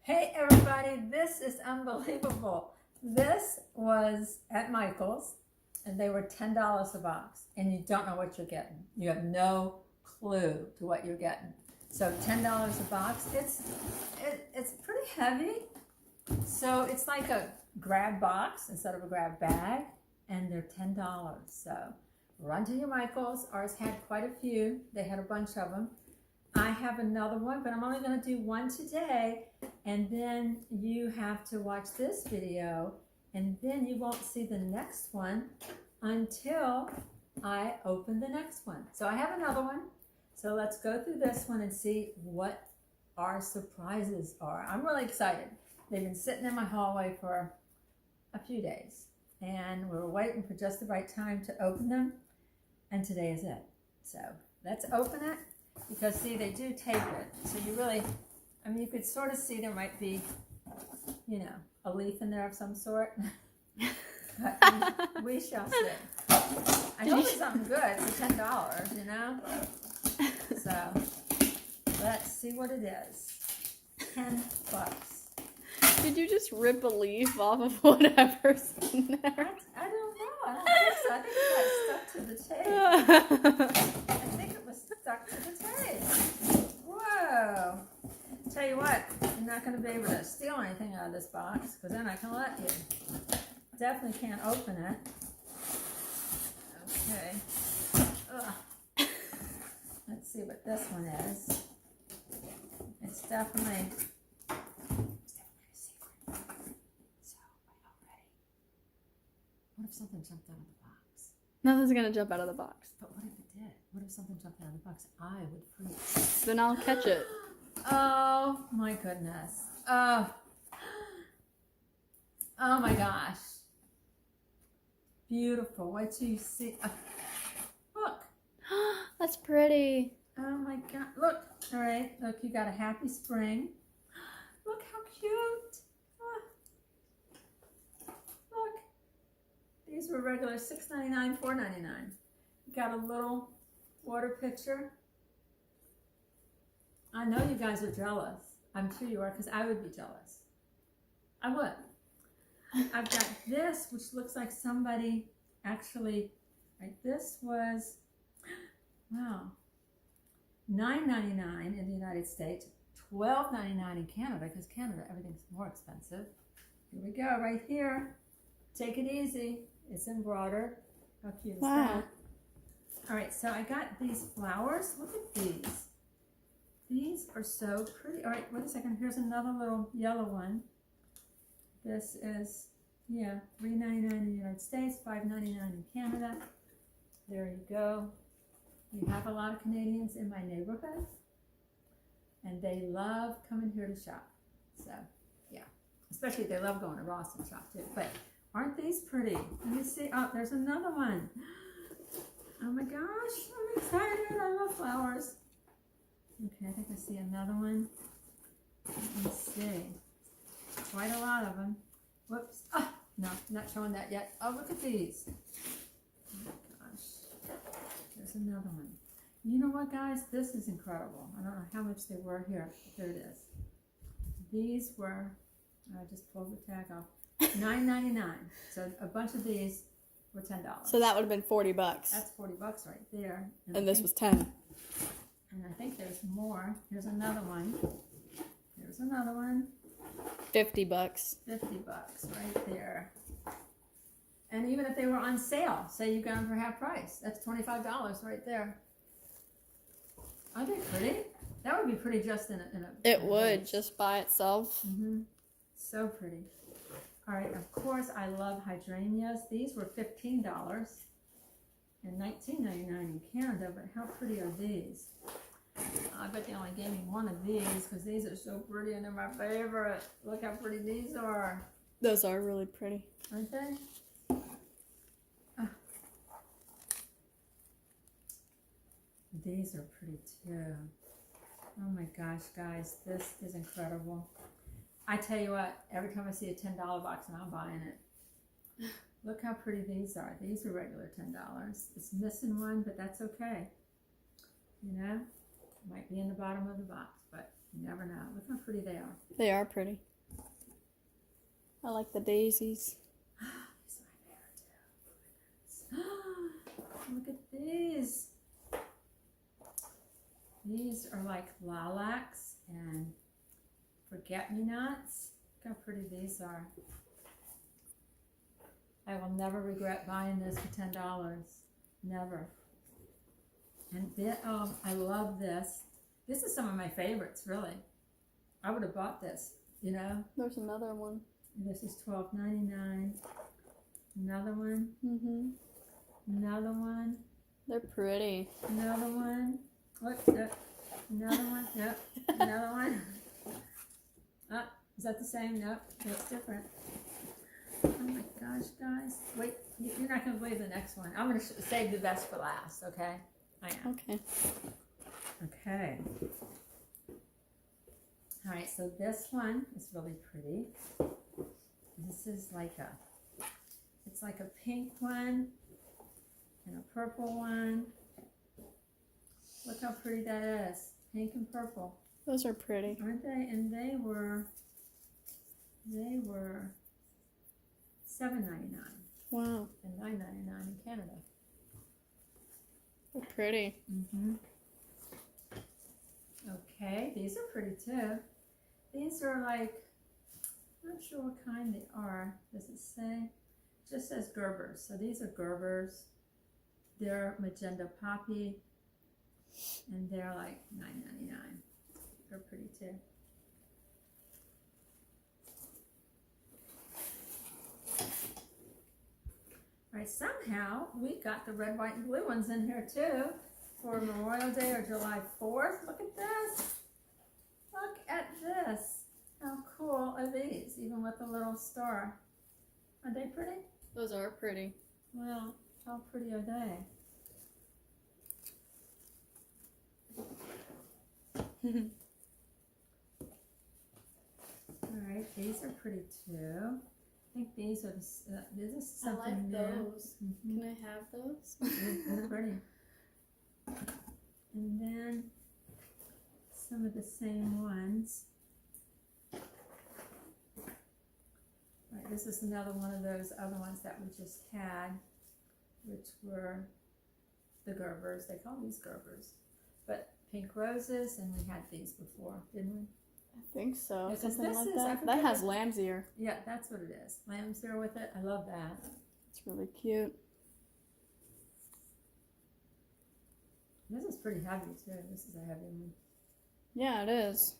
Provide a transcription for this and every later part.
Hey everybody, this is unbelievable. This was at Michael's and they were $10 a box and you don't know what you're getting. You have no clue to what you're getting. So $10 a box, it's pretty heavy. So it's like a grab box instead of a grab bag and they're $10. So run to your Michael's. Ours had quite a few. They had a bunch of them. I have another one, but I'm only going to do one today, and then you have to watch this video, and then you won't see the next one until I open the next one. So I have another one, so let's go through this one and see what our surprises are. I'm really excited. They've been sitting in my hallway for a few days, and we're waiting for just the right time to open them, and today is it. So let's open it. Because see, they do tape it, so you really, I mean, you could sort of see there might be, you know, a leaf in there of some sort. But we shall see. I hope it's something good for $10, you know. So let's see what it is. $10. Did you just rip a leaf off of whatever's in there? I don't know. I don't think so. I think it got stuck to the tape. I think it was stuck to the tape. Whoa. Tell you what, you're not going to be able to steal anything out of this box, because then I can let you. Definitely can't open it. Okay. Ugh. Let's see what this one is. It's definitely a secret. So, are y'all ready? What if something jumped out of the box? Nothing's gonna jump out of the box. But what if it did? What if something jumped out of the box? I would freeze. Then I'll catch it. Oh my goodness. Oh my gosh. Beautiful. Wait till you see. Look. That's pretty. Oh my God. Look. All right. Look, you got a happy spring. Look how cute. Look. These were regular $6.99, $4.99. You got a little water pitcher. I know you guys are jealous. I'm sure you are, because I would be jealous. I would. I've got this, which looks like somebody actually, right, this was, wow, $9.99 in the United States, $12.99 in Canada, because Canada, everything's more expensive. Here we go, right here. Take it easy. It's embroidered. How cute is that? All right, so I got these flowers. Look at these. These are so pretty. All right, wait a second. Here's another little yellow one. This is, yeah, $3.99 in the United States, $5.99 in Canada. There you go. We have a lot of Canadians in my neighborhood, and they love coming here to shop. So, yeah, especially they love going to Ross and shop too. But aren't these pretty? Let me see. Oh, there's another one. Oh my gosh, I'm excited. I love flowers. Okay, I think I see another one. Let me see. Quite a lot of them. Whoops. Oh, no, not showing that yet. Oh, look at these. Oh my gosh. There's another one. You know what, guys? This is incredible. I don't know how much they were here. There it is. These were, I just pulled the tag off, $9.99. So a bunch of these were $10. So that would have been $40. That's $40 right there. And this was 10. And I think there's more. Here's another one. Here's another one. $50. $50 right there. And even if they were on sale, say you got them for half price, that's $25 right there. Aren't they pretty? That would be pretty just in a It would, just by itself. Mm-hmm. So pretty. All right, of course, I love hydrangeas. These were $15 and $19.99 in Canada, but how pretty are these? I bet they only gave me one of these because these are so pretty and they're my favorite. Look how pretty these are. Those are really pretty. Aren't they? These are pretty too. Oh my gosh, guys, this is incredible. I tell you what, every time I see a $10 box, I'm buying it. Look how pretty these are. These are regular $10. It's missing one, but that's okay. You know, might be in the bottom of the box, but You never know. Look how pretty they are. They are pretty. I like the daisies. These are my favorite too. Look at these. These are like lilacs and forget-me-nots. Look how pretty these are. I will never regret buying this for $10. Never. And then, oh, I love this. This is some of my favorites, really. I would have bought this, you know. There's another one. This is $12.99. Another one. Mm-hmm. Another one. They're pretty. Another one. Look, another one. Yep. Another one. Is that the same? Nope. That's different. Oh my gosh, guys. Wait, you're not going to believe the next one. I'm going to save the best for last, okay? I am. Okay. Okay. All right, so this one is really pretty. This is like it's like a pink one and a purple one. Look how pretty that is. Pink and purple. Those are pretty. Aren't they? And they were $7.99 Wow. and $9.99 in Canada. They're pretty. Mm-hmm. Okay, these are pretty too. These are like, I'm not sure what kind they are. Does it say? It just says Gerbers. So these are Gerbers. They're magenta poppy, and they're like $9.99. They're pretty too. All right, somehow we got the red, white, and blue ones in here too for Memorial Day or July 4th. Look at this. Look at this. How cool are these, even with a little star? Are they pretty? Those are pretty. Well, how pretty are they? All right, these are pretty too. I think these are this is something new. Mm-hmm. Can I have those? They're pretty. And then some of the same ones. Right, this is another one of those other ones that we just had, which were the Gerbers. They call these Gerbers. But pink roses, and we had these before, didn't we? I think so. Yeah, Something this like is- I that. forget That has what- lamb's ear. Yeah, that's what it is. Lamb's ear with it. I love that. It's really cute. This is pretty heavy too. This is a heavy one. Yeah, it is.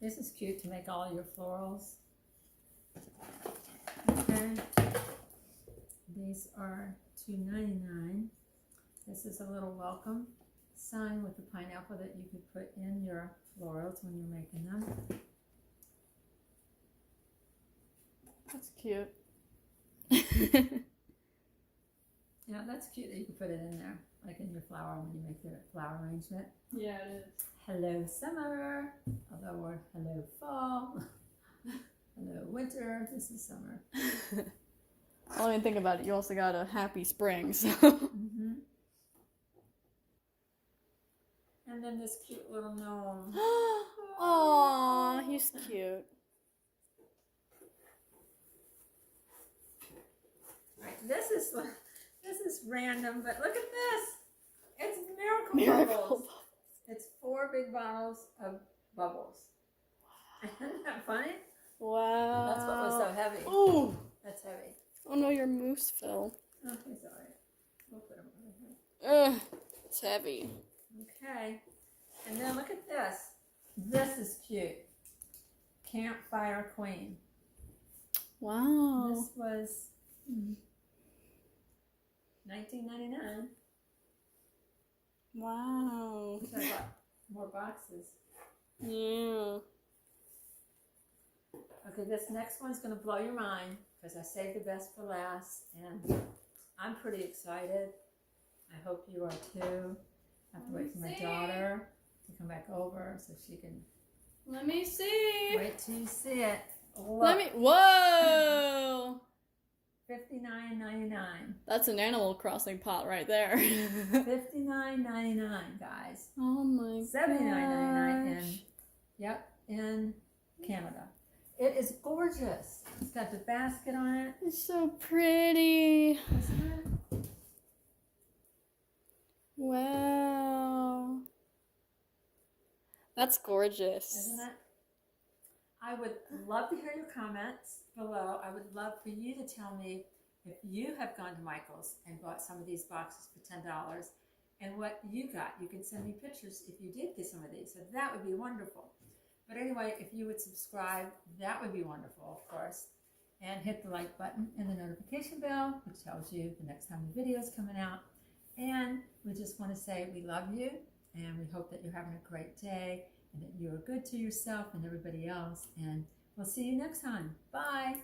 This is cute to make all your florals. Okay. These are $2.99. This is a little welcome sign with the pineapple that you could put in your florals when you're making them. That's cute. Yeah, that's cute that you can put it in there, like in your flower when you make your flower arrangement. Yeah, it is. Hello summer, although we're hello fall, hello winter, this is summer. Well, I mean, think about it. You also got a happy spring, so. Mm-hmm. And then this cute little gnome. Aw, he's cute. Right, this is random, but look at this. It's miracle bubbles. It's 4 big bottles of bubbles. Isn't that funny? Wow. That's what was so heavy. Ooh. That's heavy. Oh no, your moose fell. Oh, he's all right. We'll put him over here. Ugh, it's heavy. Okay. And then look at this. This is cute. Campfire Queen. Wow. This was $19.99. Wow. So I bought more boxes. Yeah. Okay, this next one's going to blow your mind because I saved the best for last, and I'm pretty excited. I hope you are too. I have to wait for my daughter to come back over so she can Let me see. wait till you see it. Look. Let me. Whoa. $59.99. That's an Animal Crossing pot right there. $59.99, guys. Oh my $79.99 gosh. in Canada. It is gorgeous. It's got the basket on it. It's so pretty. Isn't it? Wow. That's gorgeous. Isn't it? I would love to hear your comments below. I would love for you to tell me if you have gone to Michael's and bought some of these boxes for $10 and what you got. You can send me pictures if you did get some of these. So that would be wonderful. But anyway, if you would subscribe, that would be wonderful, of course. And hit the like button and the notification bell, which tells you the next time the video is coming out. And we just want to say we love you, and we hope that you're having a great day, and that you are good to yourself and everybody else. And we'll see you next time. Bye.